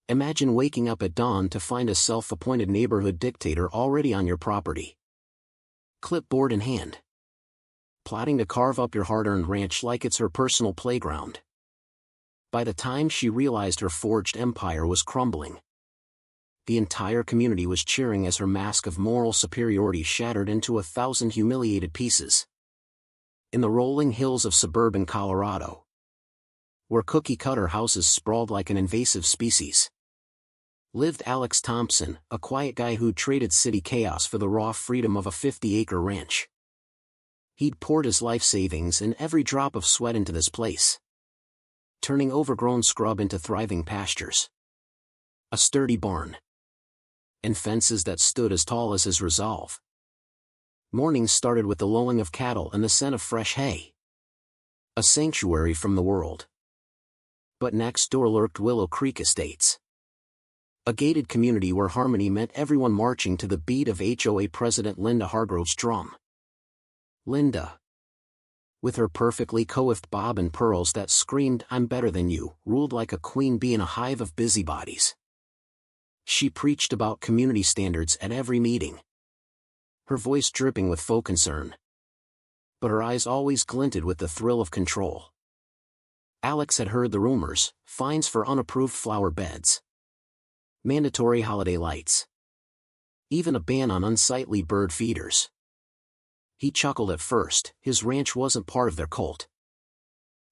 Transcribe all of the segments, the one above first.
Imagine waking up at dawn to find a self-appointed neighborhood dictator already on your property. Clipboard in hand. Plotting to carve up your hard-earned ranch like it's her personal playground. By the time she realized her forged empire was crumbling, the entire community was cheering as her mask of moral superiority shattered into 1,000 humiliated pieces. In the rolling hills of suburban Colorado, where cookie-cutter houses sprawled like an invasive species, lived Alex Thompson, a quiet guy who'd traded city chaos for the raw freedom of a 50-acre ranch. He'd poured his life savings and every drop of sweat into this place, turning overgrown scrub into thriving pastures, a sturdy barn, and fences that stood as tall as his resolve. Mornings started with the lowing of cattle and the scent of fresh hay, a sanctuary from the world. But next door lurked Willow Creek Estates, a gated community where harmony meant everyone marching to the beat of HOA President Linda Hargrove's drum. Linda, with her perfectly coiffed bob and pearls that screamed "I'm better than you," ruled like a queen bee in a hive of busybodies. She preached about community standards at every meeting, her voice dripping with faux concern, but her eyes always glinted with the thrill of control. Alex had heard the rumors: fines for unapproved flower beds, mandatory holiday lights, even a ban on unsightly bird feeders. He chuckled at first. His ranch wasn't part of their cult.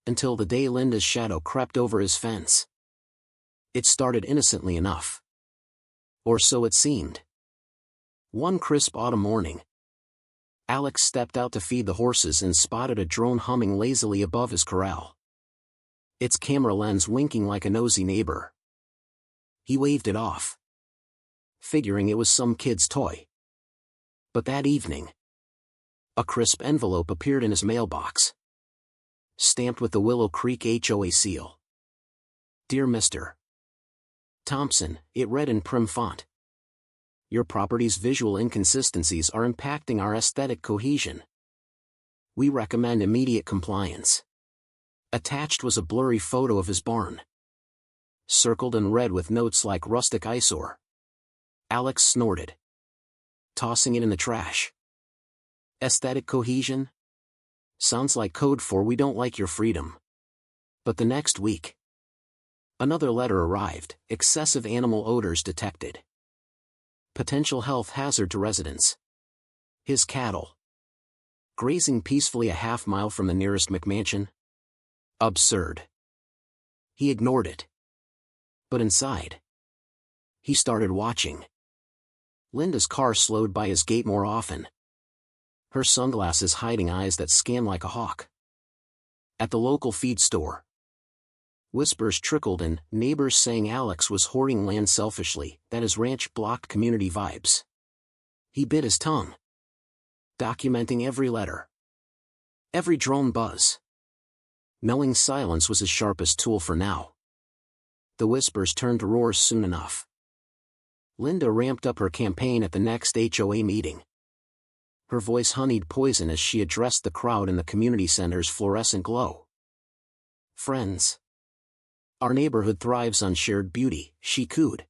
Until the day Linda's shadow crept over his fence. It started innocently enough. Or so it seemed. One crisp autumn morning, Alex stepped out to feed the horses and spotted a drone humming lazily above his corral, its camera lens winking like a nosy neighbor. He waved it off, figuring it was some kid's toy. But that evening, a crisp envelope appeared in his mailbox, stamped with the Willow Creek HOA seal. "Dear Mr. Thompson," it read in prim font. "Your property's visual inconsistencies are impacting our aesthetic cohesion. We recommend immediate compliance." Attached was a blurry photo of his barn, circled and red with notes like rustic eyesore. Alex snorted, tossing it in the trash. Aesthetic cohesion? Sounds like code for "we don't like your freedom." But the next week, another letter arrived: excessive animal odors detected. Potential health hazard to residents. His cattle, grazing peacefully a half-mile from the nearest McMansion? Absurd. He ignored it. But inside, he started watching. Linda's car slowed by his gate more often, her sunglasses hiding eyes that scanned like a hawk. At the local feed store, whispers trickled in, neighbors saying Alex was hoarding land selfishly, that his ranch blocked community vibes. He bit his tongue, documenting every letter, every drone buzz, knowing silence was his sharpest tool for now. The whispers turned to roars soon enough. Linda ramped up her campaign at the next HOA meeting, her voice honeyed poison as she addressed the crowd in the community center's fluorescent glow. "Friends, our neighborhood thrives on shared beauty," she cooed,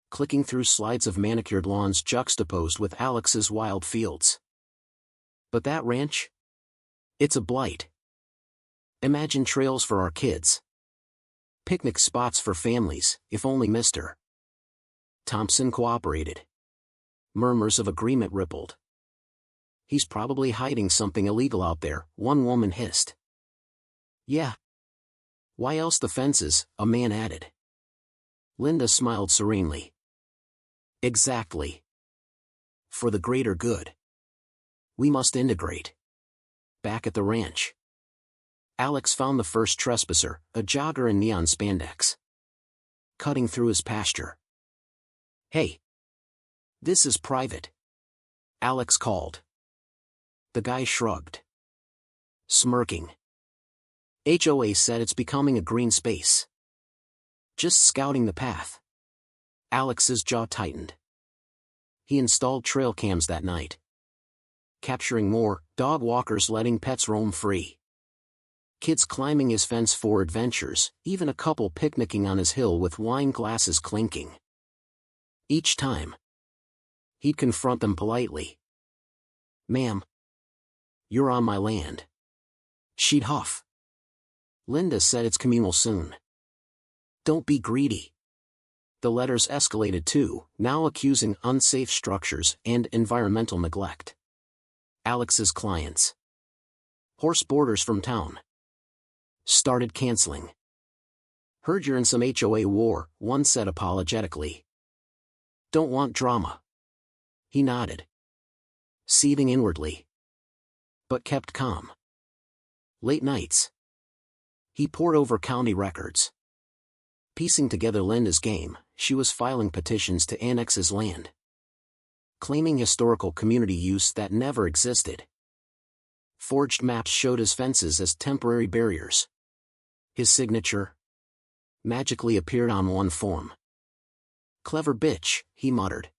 clicking through slides of manicured lawns juxtaposed with Alex's wild fields. "But that ranch? It's a blight. Imagine trails for our kids, picnic spots for families, if only Mr. Thompson cooperated." Murmurs of agreement rippled. "He's probably hiding something illegal out there," one woman hissed. "Yeah. Why else the fences?" a man added. Linda smiled serenely. "Exactly. For the greater good. We must integrate." Back at the ranch, Alex found the first trespasser, a jogger in neon spandex, cutting through his pasture. "Hey. This is private," Alex called. The guy shrugged, smirking. "HOA said it's becoming a green space. Just scouting the path." Alex's jaw tightened. He installed trail cams that night, capturing more dog walkers letting pets roam free. Kids climbing his fence for adventures, even a couple picnicking on his hill with wine glasses clinking. Each time, he'd confront them politely. "Ma'am, you're on my land." She'd huff. "Linda said it's communal soon. Don't be greedy." The letters escalated too, now accusing unsafe structures and environmental neglect. Alex's clients, horse boarders from town, started canceling. "Heard you're in some HOA war," one said apologetically. "Don't want drama." He nodded, seething inwardly, but kept calm. Late nights, he pored over county records. Piecing together Linda's game, she was filing petitions to annex his land, claiming historical community use that never existed. Forged maps showed his fences as temporary barriers. His signature magically appeared on one form. "Clever bitch," he muttered,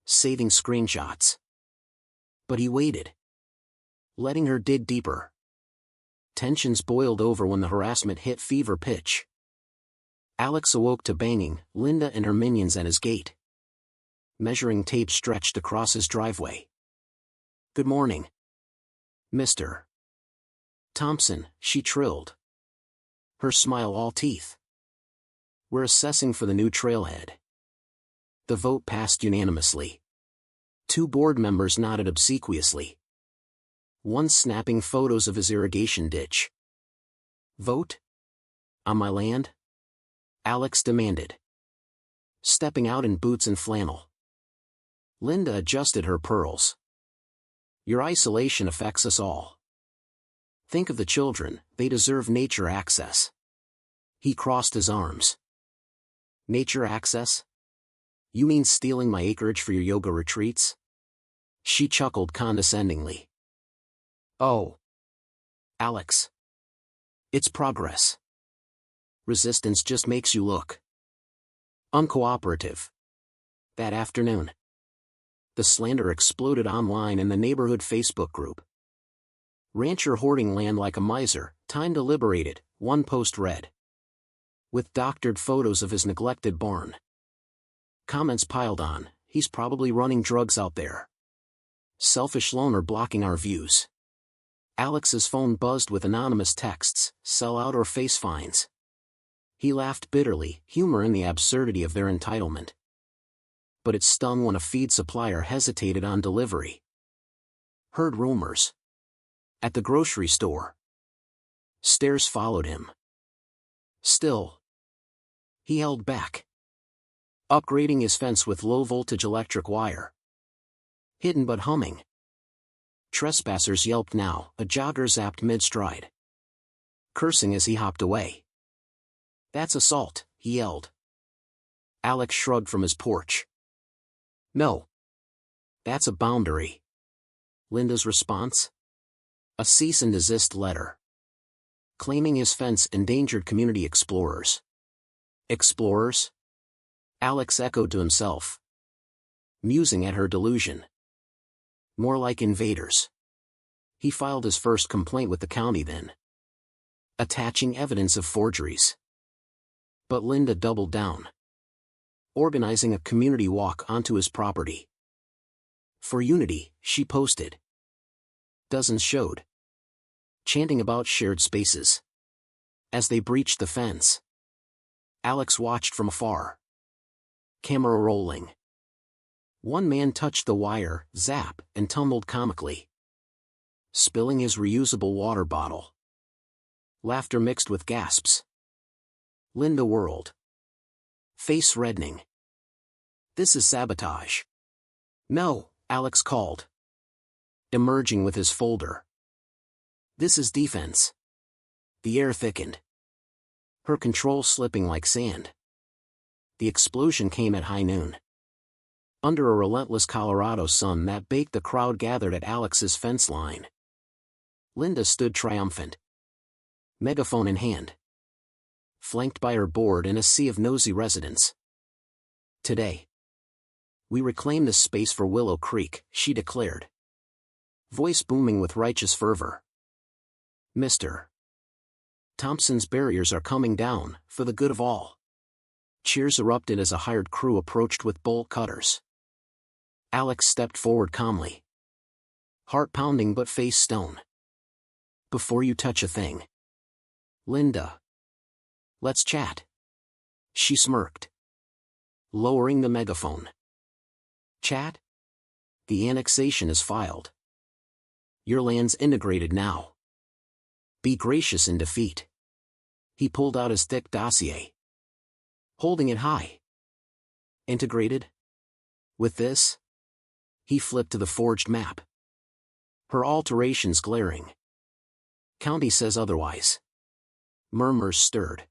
saving screenshots. But he waited, letting her dig deeper. Tensions boiled over when the harassment hit fever pitch. Alex awoke to banging, Linda and her minions at his gate. Measuring tape stretched across his driveway. "Good morning, Mr. Thompson," she trilled, her smile all teeth. "We're assessing for the new trailhead." The vote passed unanimously. 2 board members nodded obsequiously, one snapping photos of his irrigation ditch. "Vote? On my land?" Alex demanded, stepping out in boots and flannel. Linda adjusted her pearls. "Your isolation affects us all. Think of the children, they deserve nature access." He crossed his arms. "Nature access? You mean stealing my acreage for your yoga retreats?" She chuckled condescendingly. "Oh, Alex. It's progress. Resistance just makes you look uncooperative." That afternoon, the slander exploded online in the neighborhood Facebook group. "Rancher hoarding land like a miser, time to liberate it," one post read, with doctored photos of his neglected barn. Comments piled on, "He's probably running drugs out there. Selfish loner blocking our views." Alex's phone buzzed with anonymous texts, "Sell out or face fines." He laughed bitterly, humor in the absurdity of their entitlement. But it stung when a feed supplier hesitated on delivery. Heard rumors. At the grocery store. Stares followed him. Still, he held back, upgrading his fence with low-voltage electric wire. Hidden but humming. Trespassers yelped now, a jogger zapped mid-stride, cursing as he hopped away. "That's assault," he yelled. Alex shrugged from his porch. "No. That's a boundary." Linda's response? A cease and desist letter, claiming his fence endangered community explorers. Explorers? Alex echoed to himself, musing at her delusion. More like invaders. He filed his first complaint with the county then, attaching evidence of forgeries. But Linda doubled down, organizing a community walk onto his property. For unity, she posted. Dozens showed, chanting about shared spaces. As they breached the fence, Alex watched from afar, camera rolling. One man touched the wire, zap, and tumbled comically, spilling his reusable water bottle. Laughter mixed with gasps. Linda whirled, face reddening. "This is sabotage." "No," Alex called, emerging with his folder. "This is defense." The air thickened, her control slipping like sand. The explosion came at high noon. Under a relentless Colorado sun that baked, the crowd gathered at Alex's fence line. Linda stood triumphant, megaphone in hand, flanked by her board and a sea of nosy residents. "Today, we reclaim this space for Willow Creek," she declared, voice booming with righteous fervor. "Mr. Thompson's barriers are coming down, for the good of all. Cheers erupted as a hired crew approached with bolt cutters. Alex stepped forward calmly. Heart pounding but face stone. Before you touch a thing. Linda. Let's chat. She smirked. Lowering the megaphone. Chat? The annexation is filed. Your land's integrated now. Be gracious in defeat. He pulled out his thick dossier. Holding it high. Integrated? With this? He flipped to the forged map. Her alterations glaring. County says otherwise. Murmurs stirred.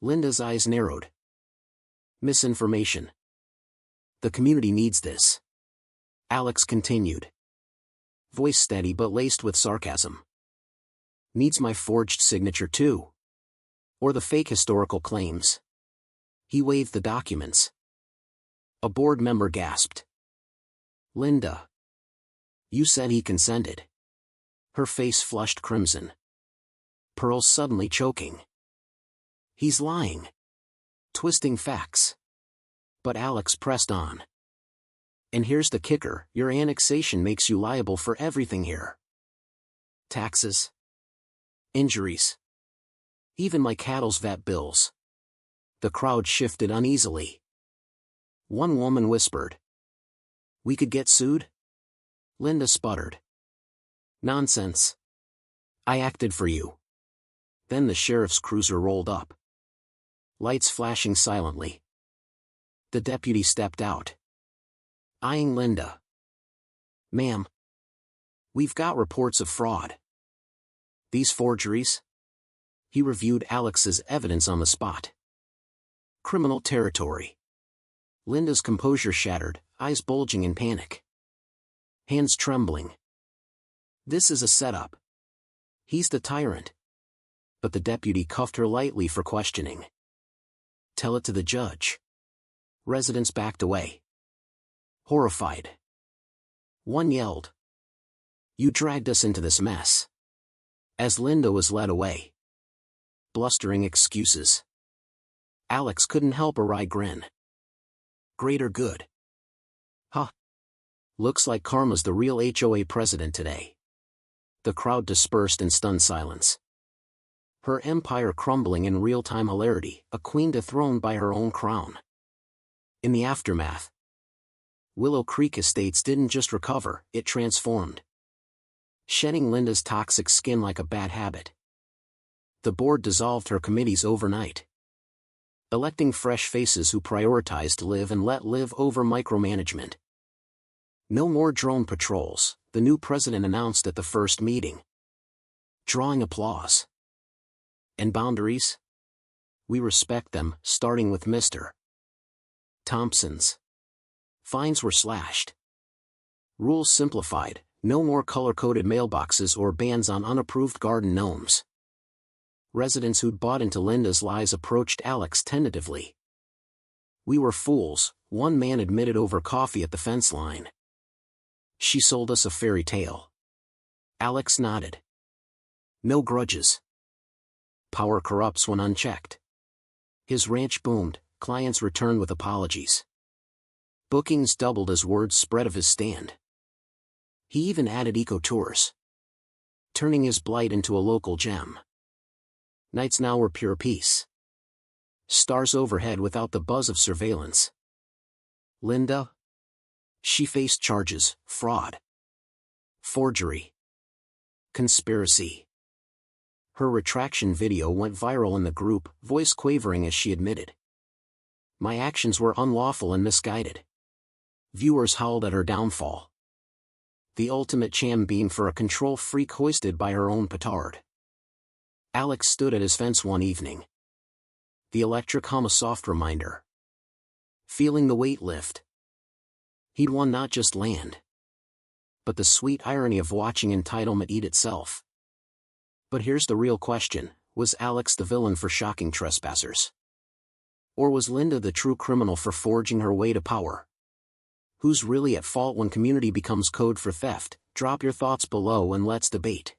Linda's eyes narrowed. Misinformation. The community needs this. Alex continued. Voice steady but laced with sarcasm. Needs my forged signature too. Or the fake historical claims. He waved the documents. A board member gasped. Linda. You said he consented. Her face flushed crimson. Pearl suddenly choking. He's lying. Twisting facts. But Alex pressed on. And here's the kicker, your annexation makes you liable for everything here. Taxes. Injuries. Even my cattle's vet bills. The crowd shifted uneasily. One woman whispered. We could get sued? Linda sputtered. Nonsense. I acted for you. Then the sheriff's cruiser rolled up. Lights flashing silently. The deputy stepped out. Eyeing Linda. Ma'am. We've got reports of fraud. These forgeries? He reviewed Alex's evidence on the spot. Criminal territory. Linda's composure shattered, eyes bulging in panic. Hands trembling. This is a setup. He's the tyrant. But the deputy cuffed her lightly for questioning. Tell it to the judge. Residents backed away. Horrified. One yelled. You dragged us into this mess. As Linda was led away. Blustering excuses. Alex couldn't help a wry grin. Greater good. Huh. Looks like karma's the real HOA president today. The crowd dispersed in stunned silence. Her empire crumbling in real-time hilarity, a queen dethroned by her own crown. In the aftermath, Willow Creek Estates didn't just recover, it transformed. Shedding Linda's toxic skin like a bad habit. The board dissolved her committees overnight. Electing fresh faces who prioritized live and let live over micromanagement. No more drone patrols, the new president announced at the first meeting. Drawing applause. And boundaries? We respect them, starting with Mr. Thompson's. Fines were slashed. Rules simplified, no more color-coded mailboxes or bans on unapproved garden gnomes. Residents who'd bought into Linda's lies approached Alex tentatively. We were fools, one man admitted over coffee at the fence line. She sold us a fairy tale. Alex nodded. No grudges. Power corrupts when unchecked. His ranch boomed, clients returned with apologies. Bookings doubled as word spread of his stand. He even added eco-tours. Turning his blight into a local gem. Nights now were pure peace. Stars overhead without the buzz of surveillance. Linda? She faced charges, fraud. Forgery. Conspiracy. Her retraction video went viral in the group, voice quavering as she admitted. My actions were unlawful and misguided. Viewers howled at her downfall. The ultimate champion for a control freak hoisted by her own petard. Alex stood at his fence one evening. The electric hum a soft reminder. Feeling the weight lift. He'd won not just land, but the sweet irony of watching entitlement eat itself. But here's the real question, was Alex the villain for shocking trespassers? Or was Linda the true criminal for forging her way to power? Who's really at fault when community becomes code for theft? Drop your thoughts below and let's debate.